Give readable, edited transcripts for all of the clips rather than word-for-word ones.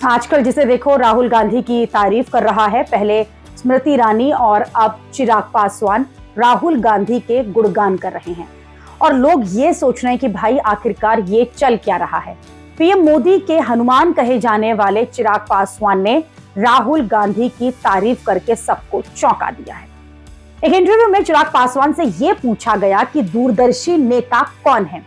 आजकल जिसे देखो राहुल गांधी की तारीफ कर रहा है, पहले स्मृति ईरानी और अब चिराग पासवान राहुल गांधी के गुणगान कर रहे हैं। और लोग ये सोच रहे हैं कि भाई आखिरकार ये चल क्या रहा है। पीएम मोदी के हनुमान कहे जाने वाले चिराग पासवान ने राहुल गांधी की तारीफ करके सबको चौंका दिया है। एक इंटरव्यू में चिराग पासवान से यह पूछा गया कि दूरदर्शी नेता कौन है,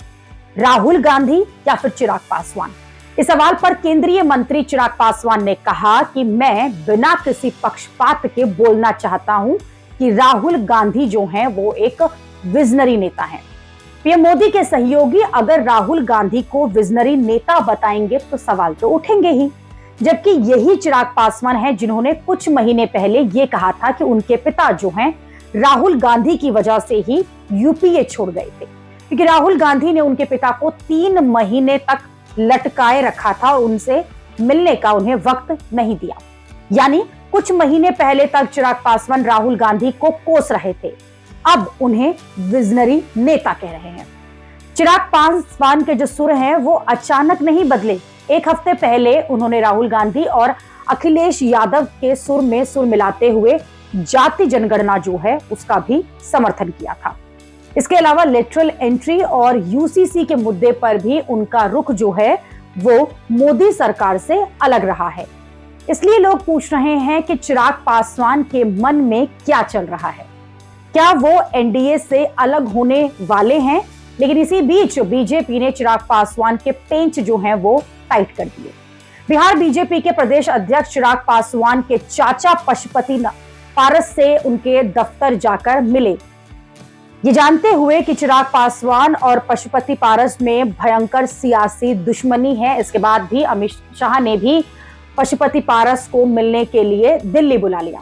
राहुल गांधी या फिर चिराग पासवान। इस सवाल पर केंद्रीय मंत्री चिराग पासवान ने कहा कि मैं बिना किसी पक्षपात के बोलना चाहता हूं कि राहुल गांधी जो हैं वो एक विजनरी नेता हैं। पीएम मोदी के सहयोगी अगर राहुल गांधी को विजनरी नेता बताएंगे तो सवाल तो उठेंगे ही, जबकि यही चिराग पासवान हैं जिन्होंने कुछ महीने पहले ये कहा था कि उनके पिता जो हैं राहुल गांधी की वजह से ही यूपीए छोड़ गए थे, क्योंकि राहुल गांधी ने उनके पिता को 3 महीने तक लटकाए रखा था और उनसे मिलने का उन्हें वक्त नहीं दिया। यानी कुछ महीने पहले तक चिराग पासवान राहुल गांधी को कोस रहे थे, अब उन्हें विजनरी नेता कह रहे हैं। चिराग पासवान के जो सुर हैं वो अचानक नहीं बदले। एक हफ्ते पहले उन्होंने राहुल गांधी और अखिलेश यादव के सुर में सुर मिलाते हुए जाति जनगणना जो है उसका भी समर्थन किया था। इसके अलावा लेटरल एंट्री और यूसीसी के मुद्दे पर भी उनका रुख जो है वो मोदी सरकार से अलग रहा है। इसलिए लोग पूछ रहे हैं कि चिराग पासवान के मन में क्या चल रहा है, क्या वो एनडीए से अलग होने वाले हैं। लेकिन इसी बीच बीजेपी ने चिराग पासवान के पेंच जो हैं वो टाइट कर दिए। बिहार बीजेपी के प्रदेश अध्यक्ष चिराग पासवान के चाचा पशुपति पारस से उनके दफ्तर जाकर मिले, ये जानते हुए कि चिराग पासवान और पशुपति पारस में भयंकर सियासी दुश्मनी है। इसके बाद भी अमित शाह ने भी पशुपति पारस को मिलने के लिए दिल्ली बुला लिया।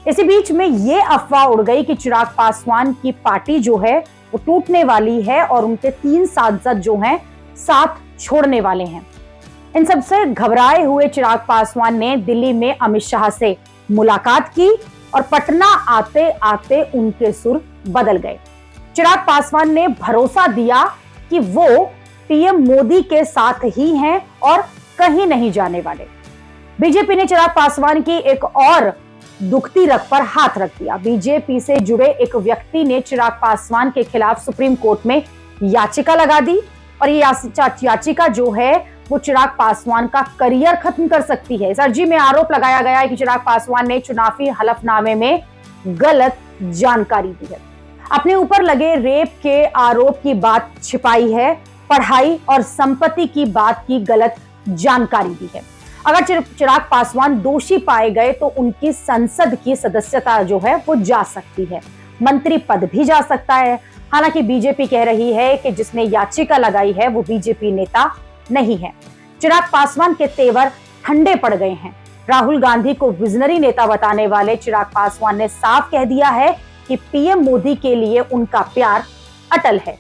इसी बीच में ये अफवाह उड़ गई कि चिराग पासवान की पार्टी जो है वो टूटने वाली है और उनके 3 सांसद जो हैं साथ छोड़ने वाले हैं। इन सबसे घबराए हुए चिराग पासवान ने दिल्ली में अमित शाह से मुलाकात की और पटना आते आते उनके सुर बदल गए। चिराग पासवान ने भरोसा दिया कि वो पीएम मोदी के साथ ही हैं और कहीं नहीं जाने वाले। बीजेपी ने चिराग पासवान की एक और दुखती रग पर हाथ रख दिया। बीजेपी से जुड़े एक व्यक्ति ने चिराग पासवान के खिलाफ सुप्रीम कोर्ट में याचिका लगा दी और ये याचिका जो है वो चिराग पासवान का करियर खत्म कर सकती है। इस अर्जी में आरोप लगाया गया है कि चिराग पासवान ने चुनावी हलफनामे में गलत जानकारी दी है, अपने ऊपर लगे रेप के आरोप की बात छिपाई है, पढ़ाई और संपत्ति की बात की गलत जानकारी दी है। अगर चिराग पासवान दोषी पाए गए तो उनकी संसद की सदस्यता जो है वो जा सकती है, मंत्री पद भी जा सकता है। हालांकि बीजेपी कह रही है कि जिसने याचिका लगाई है वो बीजेपी नेता नहीं है। चिराग पासवान के तेवर ठंडे पड़ गए हैं। राहुल गांधी को विजनरी नेता बताने वाले चिराग पासवान ने साफ कह दिया है कि पीएम मोदी के लिए उनका प्यार अटल है।